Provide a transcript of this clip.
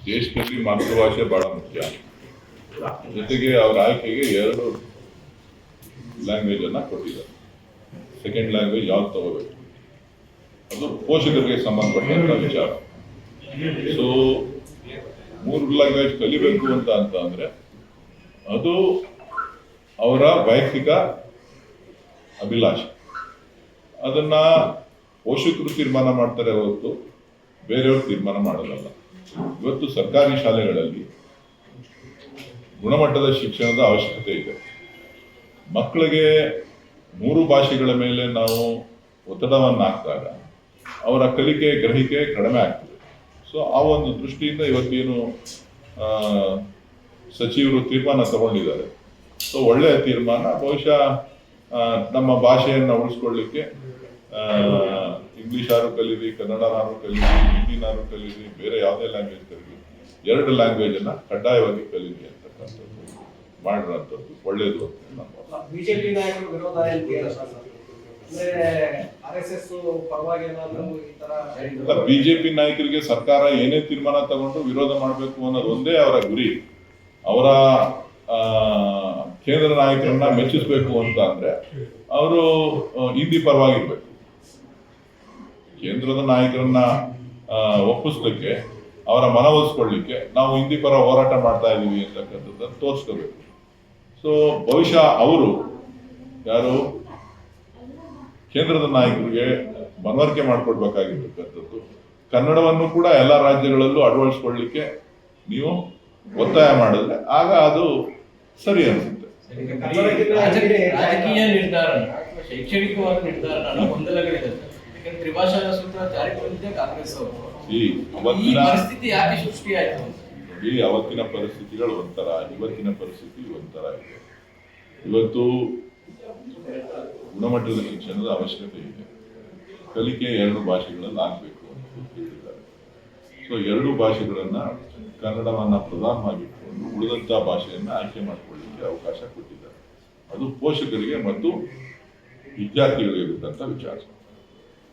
ದೇಶದಲ್ಲಿ ಮಾತೃಭಾಷೆ ಬಹಳ ಮುಖ್ಯ. ಜೊತೆಗೆ ಅವರ ಆಯ್ಕೆಗೆ 2 ಲ್ಯಾಂಗ್ವೇಜ್ ಅನ್ನ ಕೊಟ್ಟಿದ್ದಾರೆ. ಸೆಕೆಂಡ್ ಲ್ಯಾಂಗ್ವೇಜ್ ಯಾವ್ದು ತಗೋಬೇಕು ಅದು ಪೋಷಕರಿಗೆ ಸಂಬಂಧಪಟ್ಟಂತ ವಿಚಾರ. ಸೊ 3 ಲ್ಯಾಂಗ್ವೇಜ್ ಕಲಿಬೇಕು ಅಂತ ಅಂದ್ರೆ ಅದು ಅವರ ವೈಯಕ್ತಿಕ ಅಭಿಲಾಷೆ. ಅದನ್ನ ಪೋಷಕರು ತೀರ್ಮಾನ ಮಾಡ್ತಾರೆ ಹೊರತು ಬೇರೆಯವರು ತೀರ್ಮಾನ ಮಾಡೋದಲ್ಲ. ಇವತ್ತು ಸರ್ಕಾರಿ ಶಾಲೆಗಳಲ್ಲಿ ಗುಣಮಟ್ಟದ ಶಿಕ್ಷಣದ ಅವಶ್ಯಕತೆ ಇದೆ. ಮಕ್ಕಳಿಗೆ 3 ಭಾಷೆಗಳ ಮೇಲೆ ನಾವು ಒತ್ತಡವನ್ನು ಹಾಕಿದಾಗ ಅವರ ಕಲಿಕೆ ಗ್ರಹಿಕೆ ಕಡಿಮೆ ಆಗ್ತದೆ. ಸೊ ಆ ಒಂದು ದೃಷ್ಟಿಯಿಂದ ಇವತ್ತೇನು ಸಚಿವರು ತೀರ್ಮಾನ ತಗೊಂಡಿದ್ದಾರೆ, ಸೊ ಒಳ್ಳೆಯ ತೀರ್ಮಾನ. ಬಹುಶಃ ನಮ್ಮ ಭಾಷೆಯನ್ನು ಉಳಿಸ್ಕೊಳ್ಳಿಕ್ಕೆ ಇಂಗ್ಲೀಷಾರು ಕಲೀರಿ, ಕನ್ನಡನಾರು ಕಲೀರಿ, ಹಿಂದಿನಾರು ಕಲೀರಿ, ಬೇರೆ ಯಾವುದೇ ಲ್ಯಾಂಗ್ವೇಜ್ ಕಲೀರಿ, 2 ಲ್ಯಾಂಗ್ವೇಜನ್ನು ಕಡ್ಡಾಯವಾಗಿ ಕಲೀರಿ ಅಂತಕ್ಕಂಥದ್ದು ಮಾಡಿರೋಂಥದ್ದು ಒಳ್ಳೆಯದು ಅಂತ ನಮ್ಮ ಬಿಜೆಪಿ ನಾಯಕರು ವಿರೋಧ ಬಿಜೆಪಿ ನಾಯಕರಿಗೆ ಸರ್ಕಾರ ಏನೇ ತೀರ್ಮಾನ ತಗೊಂಡು ವಿರೋಧ ಮಾಡಬೇಕು ಅನ್ನೋದು ಒಂದೇ ಅವರ ಗುರಿ. ಅವರ ಕೇಂದ್ರ ನಾಯಕರನ್ನ ಮೆಚ್ಚಿಸಬೇಕು ಅಂತ ಅಂದ್ರೆ ಅವರು ಹಿಂದಿ ಪರವಾಗಿರ್ಬೇಕು. ಕೇಂದ್ರದ ನಾಯಕರನ್ನ ಒಪ್ಪಿಸ್ಲಿಕ್ಕೆ, ಅವರ ಮನವೊಲಿಸ್ಕೊಳ್ಳಿಕ್ಕೆ ನಾವು ಹಿಂದಿ ಪರ ಹೋರಾಟ ಮಾಡ್ತಾ ಇದೀವಿ ಅಂತಕ್ಕಂಥದ್ದನ್ನು ತೋರಿಸ್ಕೋಬೇಕು. ಸೊ ಬಹುಶಃ ಅವರು ಯಾರು ಕೇಂದ್ರದ ನಾಯಕರಿಗೆ ಮನವರಿಕೆ ಮಾಡಿಕೊಡ್ಬೇಕಾಗಿರ್ತಕ್ಕಂಥದ್ದು ಕನ್ನಡವನ್ನು ಕೂಡ ಎಲ್ಲ ರಾಜ್ಯಗಳಲ್ಲೂ ಅಳವಡಿಸ್ಕೊಳ್ಳಿಕ್ಕೆ ನೀವು ಒತ್ತಾಯ ಮಾಡಿದ್ರೆ ಆಗ ಅದು ಸರಿ ಅನಿಸುತ್ತೆ. ರಾಜಕೀಯ ನಿರ್ಧಾರ, ಶೈಕ್ಷಣಿಕವಾದ ನಿರ್ಧಾರ ಗೊಂದಲಗಳಿದೆ. ತ್ರಿಭಾಷಾ ಸೂತ್ರ ಜಾರಿಗೆ ಬಂದಿದೆ ಕಾಂಗ್ರೆಸ್ ಅವರು. ಪರಿಸ್ಥಿತಿ ಯಾಕೆ ಸೃಷ್ಟಿಯಾಯಿತು? ಈ ಅವತ್ತಿನ ಪರಿಸ್ಥಿತಿಗಳು ಒಂಥರ, ಇವತ್ತಿನ ಪರಿಸ್ಥಿತಿ ಒಂಥರ ಇದೆ. ಇವತ್ತು ಗುಣಮಟ್ಟದ ಶಿಕ್ಷಣದ ಅವಶ್ಯಕತೆ ಇದೆ. ಕಲಿಕೆ 2 ಭಾಷೆಗಳಲ್ಲಿ ಆಗಬೇಕು ಅಂತ ಹೇಳಿದ್ದಾರೆ. ಸೊ 2 ಭಾಷೆಗಳನ್ನ ಕನ್ನಡವನ್ನ ಪ್ರಧಾನವಾಗಿಟ್ಕೊಂಡು ಉಳಿದಂಥ ಭಾಷೆಯನ್ನು ಆಯ್ಕೆ ಮಾಡಿಕೊಳ್ಳಿಕ್ಕೆ ಅವಕಾಶ ಕೊಟ್ಟಿದ್ದಾರೆ. ಅದು ಪೋಷಕರಿಗೆ ಮತ್ತು ವಿದ್ಯಾರ್ಥಿಗಳಿಗೆ ಇರತಕ್ಕಂಥ ವಿಚಾರ.